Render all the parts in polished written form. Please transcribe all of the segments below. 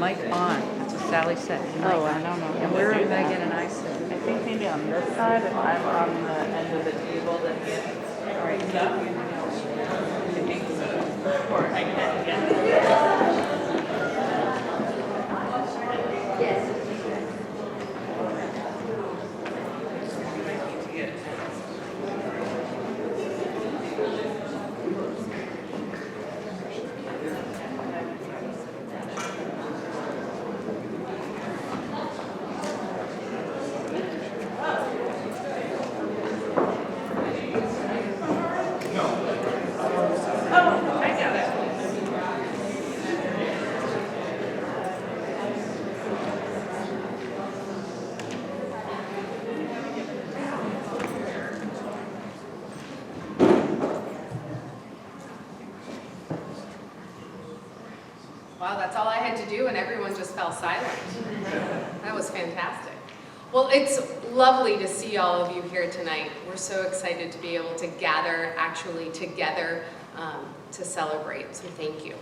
mic on. That's what Sally said. Oh, I don't know. And where are Megan and I sitting? I think maybe on this side, if I'm on the end of the table, then yes. All right, or I can, yeah. Wow, that's all I had to do and everyone just fell silent. That was fantastic. Well, it's lovely to see all of you here tonight. We're so excited to be able to gather actually together to celebrate, so thank you.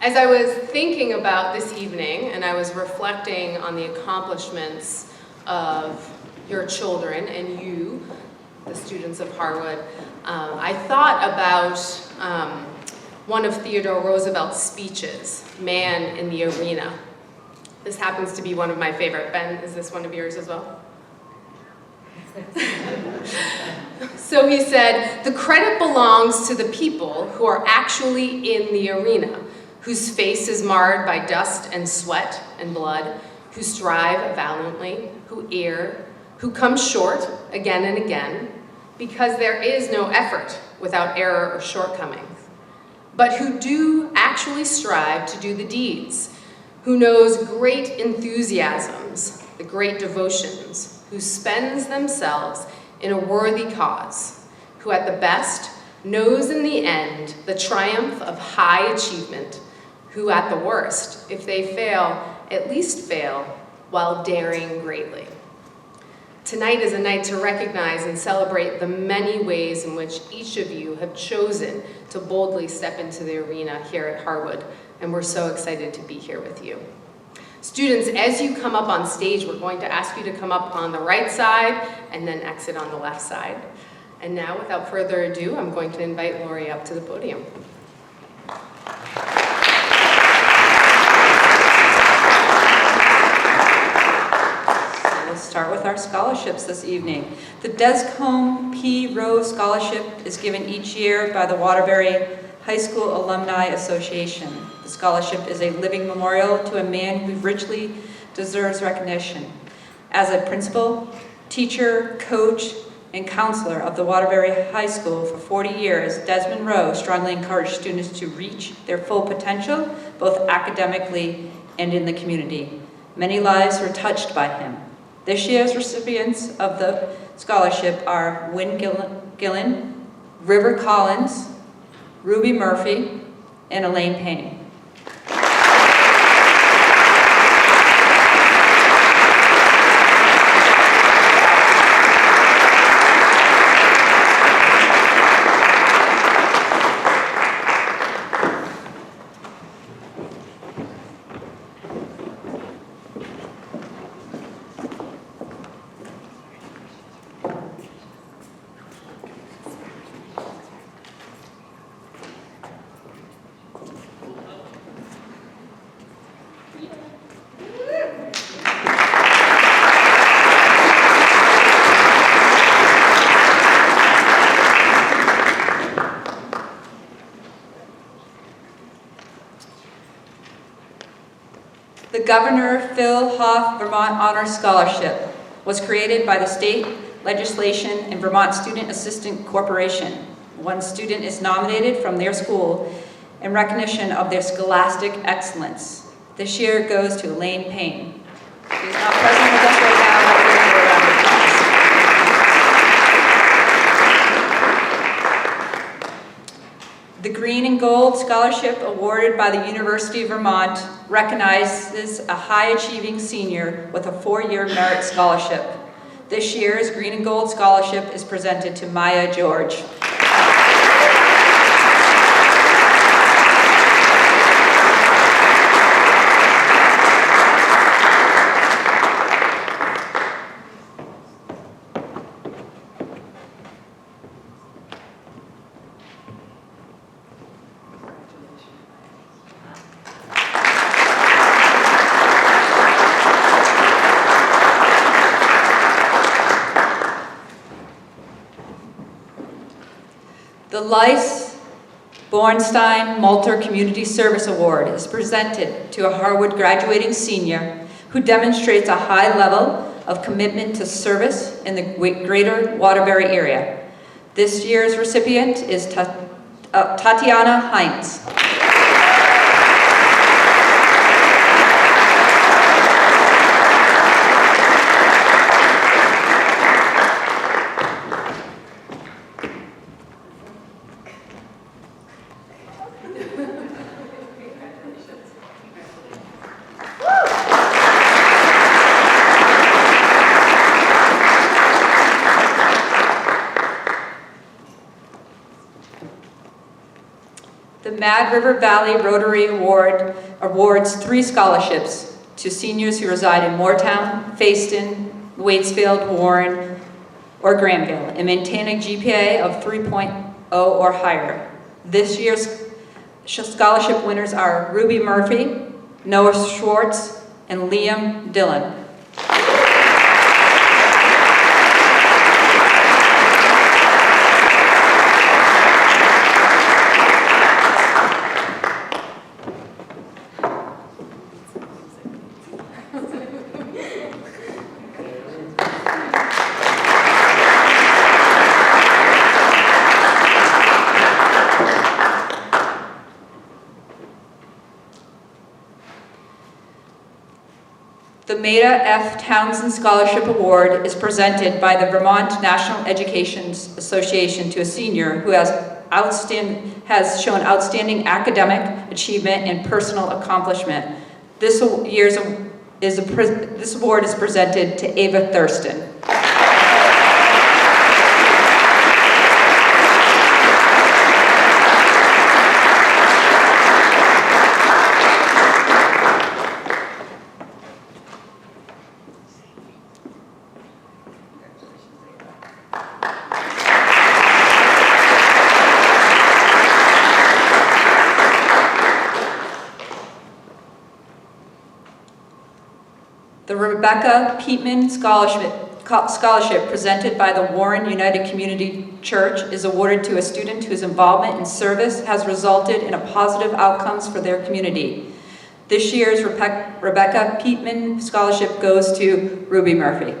As I was thinking about this evening and I was reflecting on the accomplishments of your children and you, the students of Hardwood, I thought about one of Theodore Roosevelt's speeches, Man in the Arena. This happens to be one of my favorite. Ben, is this one of yours as well? So he said, the credit belongs to the people who are actually in the arena, whose face is marred by dust and sweat and blood, who strive valiantly, who err, who come short again and again, because there is no effort without error or shortcomings, but who do actually strive to do the deeds, who knows great enthusiasms, the great devotions, who spends themselves in a worthy cause, who at the best knows in the end the triumph of high achievement, who at the worst, if they fail, at least fail while daring greatly. Tonight is a night to recognize and celebrate the many ways in which each of you have chosen to boldly step into the arena here at Hardwood, and we're so excited to be here with you. Students, as you come up on stage, we're going to ask you to come up on the right side and then exit on the left side. And now, without further ado, I'm going to invite Lori up to the podium. We'll start with our scholarships this evening. The Descombe P. Rose Scholarship is given each year by the Waterbury High School Alumni Association. The scholarship is a living memorial to a man who richly deserves recognition. As a principal, teacher, coach, and counselor of the Waterbury High School for 40 years, Desmond Rowe strongly encouraged students to reach their full potential, both academically and in the community. Many lives were touched by him. This year's recipients of the scholarship are Wynn Gillen, River Collins, Ruby Murphy, and Elaine Payne. The Governor Phil Hoff Vermont Honor Scholarship was created by the state legislation and Vermont Student Assistant Corporation. One student is nominated from their school in recognition of their scholastic excellence. This year it goes to Elaine Payne. She's not present with us right now, but we'll give her a round of applause. The Green and Gold Scholarship awarded by the University of Vermont recognizes a high-achieving senior with a 4-year merit scholarship. This year's Green and Gold Scholarship is presented to Maya George. licernstein Malter Community Service Award is presented to a Hartwood graduating senior who demonstrates a high level of commitment to service in the greater Waterbury area. This year's recipient is Tatiana Heinz. The Mad River Valley Rotary Award awards 3 scholarships to seniors who reside in Moortown, Fayston, Waitsfield, Warren, or Granville and maintain a GPA of 3.0 or higher. This year's scholarship winners are Ruby Murphy, Noah Schwartz, and Liam Dillon. The Maida F. Townsend Scholarship Award is presented by the Vermont National Education Association to a senior who has shown outstanding academic achievement and personal accomplishment. This award is presented to Ava Thurston. The Rebecca Peatman Scholarship presented by the Warren United Community Church is awarded to a student whose involvement in service has resulted in positive outcomes for their community. This year's Rebecca Peatman Scholarship goes to Ruby Murphy.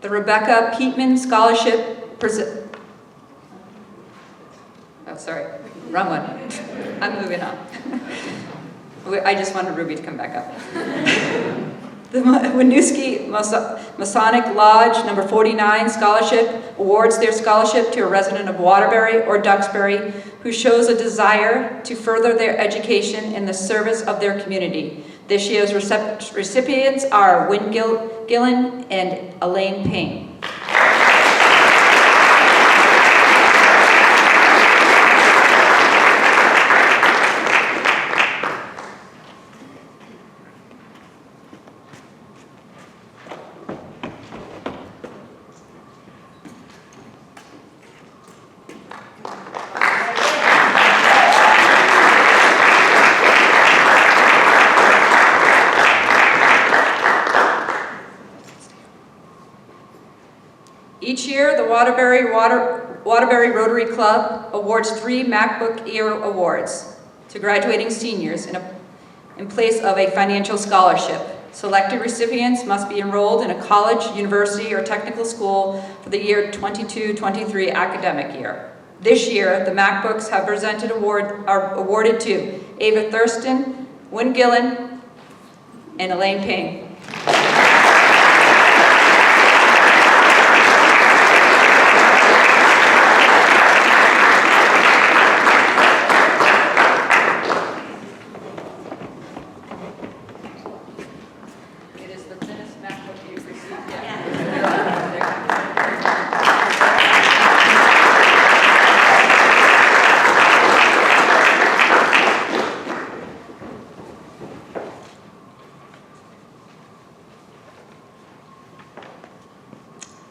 The Rebecca Peatman Scholarship wrong one. I'm moving on. I just wanted Ruby to come back up. The Winooski Masonic Lodge number 49 Scholarship awards their scholarship to a resident of Waterbury or Duxbury who shows a desire to further their education in the service of their community. This year's recipients are Wynn Gillen and Elaine Payne. Each year, the Waterbury Rotary Club awards 3 MacBook Air Awards to graduating seniors in place of a financial scholarship. Selected recipients must be enrolled in a college, university, or technical school for the year 22-23 academic year. This year, the MacBooks have are awarded to Ava Thurston, Wynn Gillen, and Elaine Payne.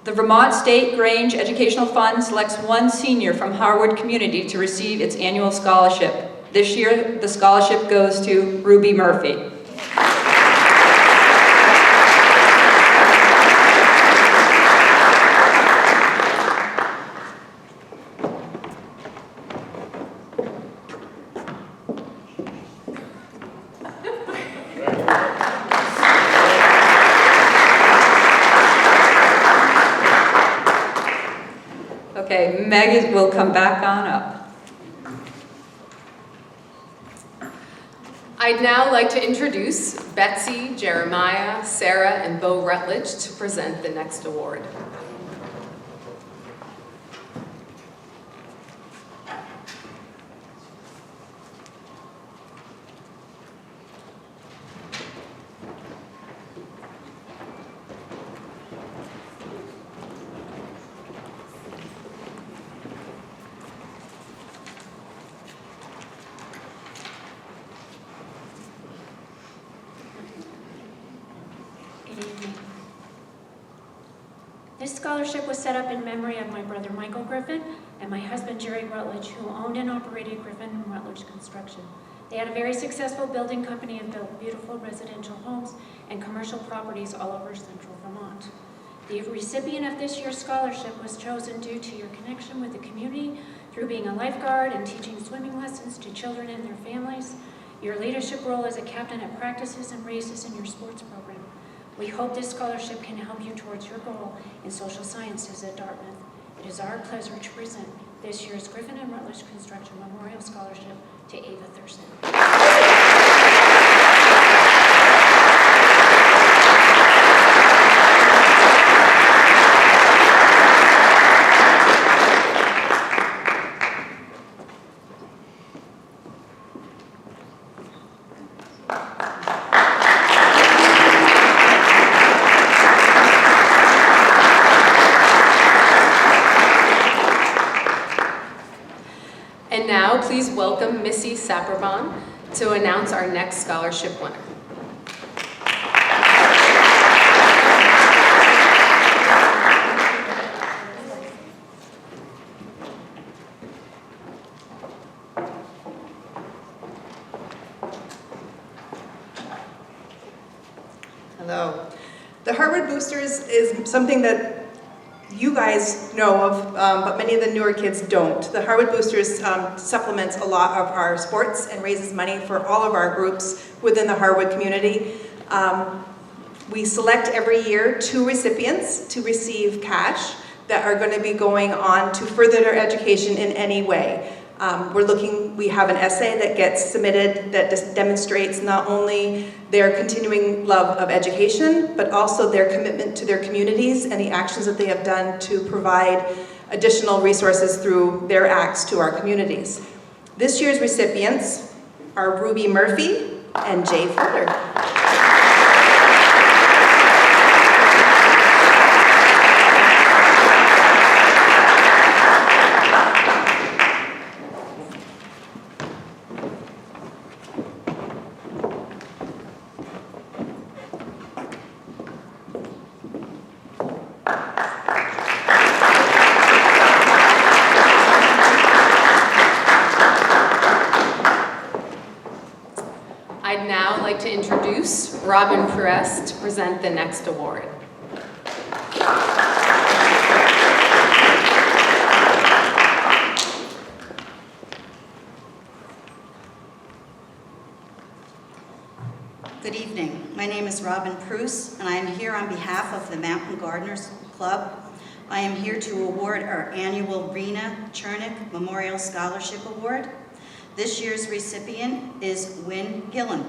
The Vermont State Grange Educational Fund selects one senior from Hartford community to receive its annual scholarship. This year, the scholarship goes to Ruby Murphy. Okay, Meg will come back on up. I'd now like to introduce Betsy, Jeremiah, Sarah, and Bo Rutledge to present the next award. This scholarship was set up in memory of my brother Michael Griffin and my husband Jerry Rutledge, who owned and operated Griffin and Rutledge Construction. They had a very successful building company and built beautiful residential homes and commercial properties all over central Vermont. The recipient of this year's scholarship was chosen due to your connection with the community through being a lifeguard and teaching swimming lessons to children and their families, your leadership role as a captain at practices and races in your sports program. We hope this scholarship can help you towards your goal in social sciences at Dartmouth. It is our pleasure to present this year's Griffin and Rutledge Construction Memorial Scholarship to Ava Thurston. And now, please welcome Missy Sapperbon to announce our next scholarship winner. Hello. The Hardwood Boosters is something that you guys know of, but many of the newer kids don't. The Hardwood Boosters supplements a lot of our sports and raises money for all of our groups within the Hardwood community. We select every year 2 recipients to receive cash that are going to be going on to further their education in any way. We have an essay that gets submitted that just demonstrates not only their continuing love of education, but also their commitment to their communities and the actions that they have done to provide additional resources through their acts to our communities. This year's recipients are Ruby Murphy and Jay Fowler. I'd now like to introduce Robin Perez to present the next award. Good evening. My name is Robin Pruce, and I am here on behalf of the Mountain Gardeners Club. I am here to award our annual Rena Chernik Memorial Scholarship Award. This year's recipient is Wynn Gillen.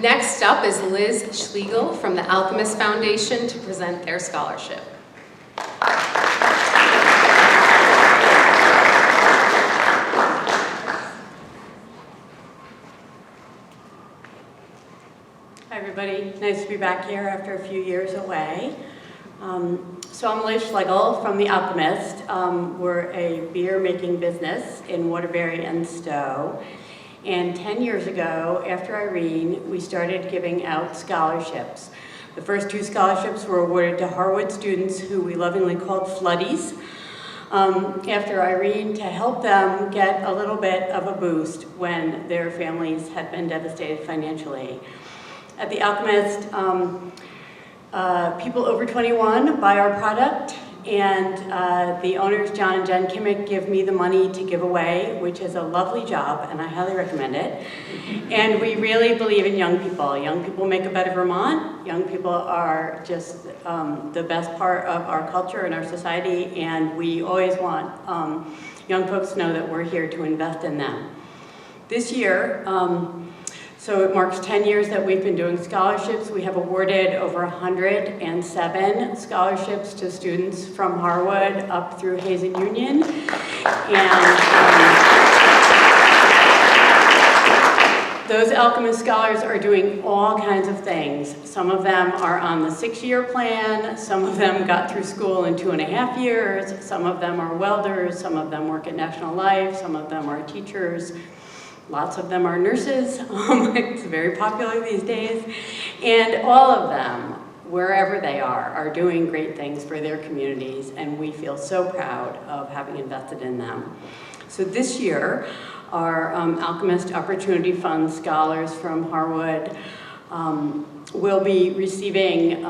Next up is Liz Schlegel from the Alchemist Foundation to present their scholarship. Nice to be back here after a few years away. So I'm Liz Schlegel from The Alchemist. We're a beer-making business in Waterbury and Stowe. And 10 years ago, after Irene, we started giving out scholarships. The first 2 scholarships were awarded to Hardwood students who we lovingly called floodies. After Irene, to help them get a little bit of a boost when their families had been devastated financially. At The Alchemist, people over 21 buy our product, and the owners, John and Jen Kimmick, give me the money to give away, which is a lovely job, and I highly recommend it. And we really believe in young people. Young people make a better Vermont. Young people are just the best part of our culture and our society, and we always want young folks to know that we're here to invest in them. This year, so it marks 10 years that we've been doing scholarships. We have awarded over 107 scholarships to students from Hartwood up through Hazen Union. And those Alchemist scholars are doing all kinds of things. Some of them are on the 6-year plan. Some of them got through school in 2.5 years. Some of them are welders. Some of them work at National Life. Some of them are teachers. Lots of them are nurses. It's very popular these days. And all of them, wherever they are doing great things for their communities, and we feel so proud of having invested in them. So this year, our Alchemist Opportunity Fund scholars from Hartwood will be receiving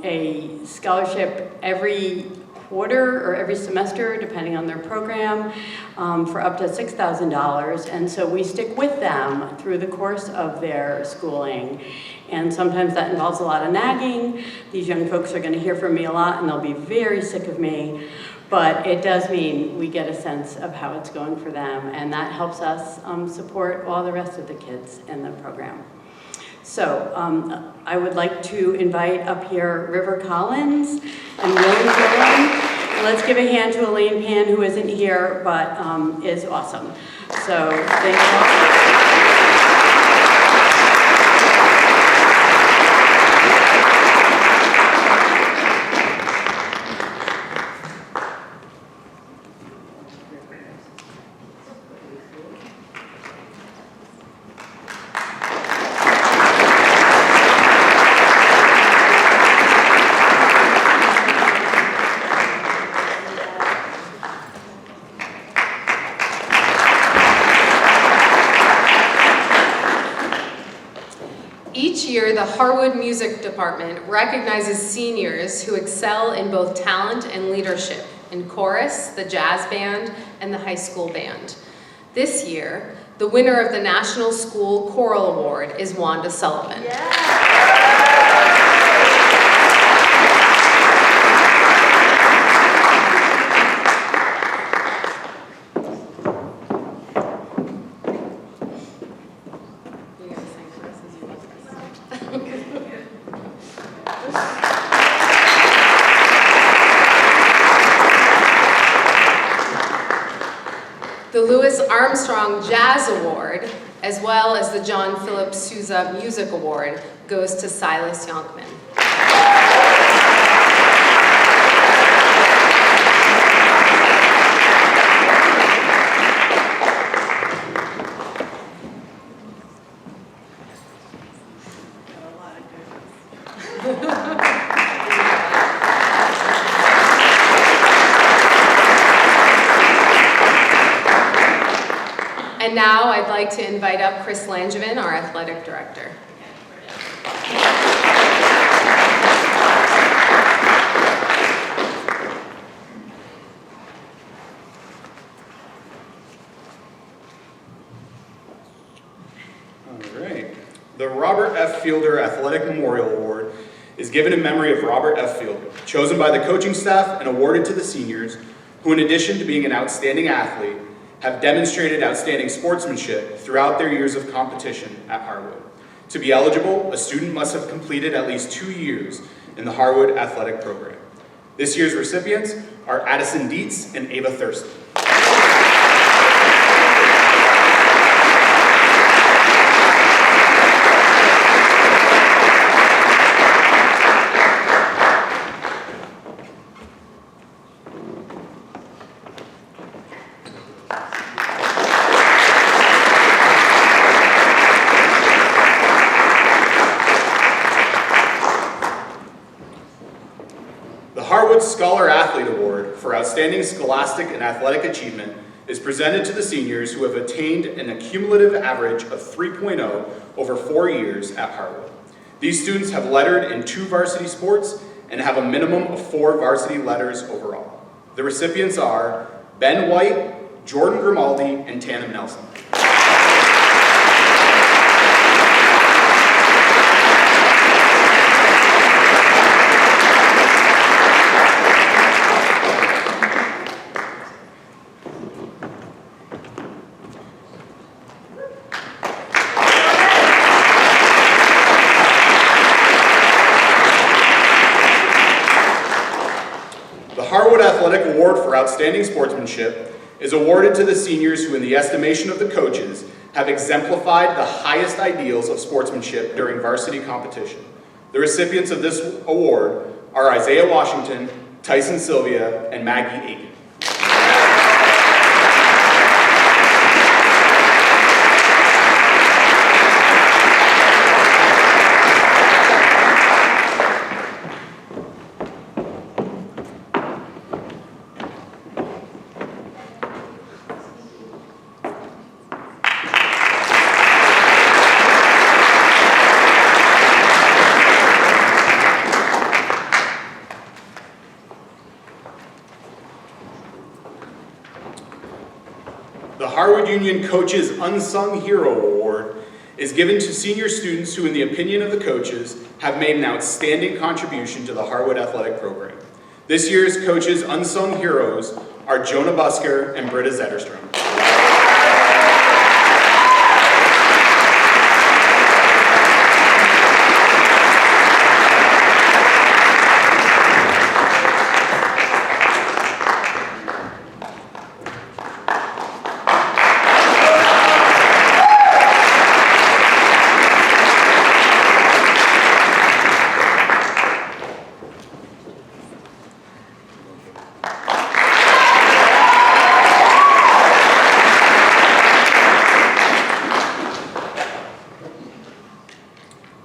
a scholarship every quarter or every semester, depending on their program, for up to $6,000. And so we stick with them through the course of their schooling. And sometimes that involves a lot of nagging. These young folks are going to hear from me a lot, and they'll be very sick of me. But it does mean we get a sense of how it's going for them, and that helps us support all the rest of the kids in the program. So I would like to invite up here River Collins and William Gillen. Let's give a hand to Elaine Pan, who isn't here, but is awesome. So thank you all. The Hartwood Music Department recognizes seniors who excel in both talent and leadership in chorus, the jazz band, and the high school band. This year, the winner of the National School Choral Award is Wanda Sullivan. The Louis Armstrong Jazz Award, as well as the John Philip Sousa Music Award, goes to Silas Yonkman. And now I'd like to invite up Chris Langevin, our athletic director. All right. The Robert F. Fielder Athletic Memorial Award is given in memory of Robert F. Fielder, chosen by the coaching staff and awarded to the seniors, who in addition to being an outstanding athlete, have demonstrated outstanding sportsmanship throughout their years of competition at Hardwood. To be eligible, a student must have completed at least 2 years in the Hardwood athletic program. This year's recipients are Addison Dietz and Ava Thurston. Hartwood Scholar Athlete Award for Outstanding Scholastic and Athletic Achievement is presented to the seniors who have attained an cumulative average of 3.0 over 4 years at Hartwood. These students have lettered in 2 varsity sports and have a minimum of 4 varsity letters overall. The recipients are Ben White, Jordan Grimaldi, and Tannen Nelson. Hartwood Athletic Award for Outstanding Sportsmanship is awarded to the seniors who, in the estimation of the coaches, have exemplified the highest ideals of sportsmanship during varsity competition. The recipients of this award are Isaiah Washington, Tyson Sylvia, and Maggie Aiken. The Hartwood Union Coaches Unsung Hero Award is given to senior students who, in the opinion of the coaches, have made an outstanding contribution to the Hartwood athletic program. This year's Coaches Unsung Heroes are Jonah Busker and Britta Zetterstrom.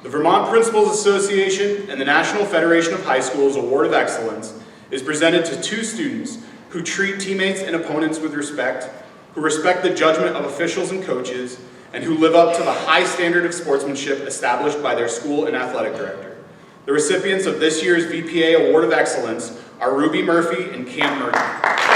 The Vermont Principals Association and the National Federation of High Schools Award of Excellence is presented to 2 students who treat teammates and opponents with respect, who respect the judgment of officials and coaches, and who live up to the high standard of sportsmanship established by their school and athletic director. The recipients of this year's VPA Award of Excellence are Ruby Murphy and Cam Murphy.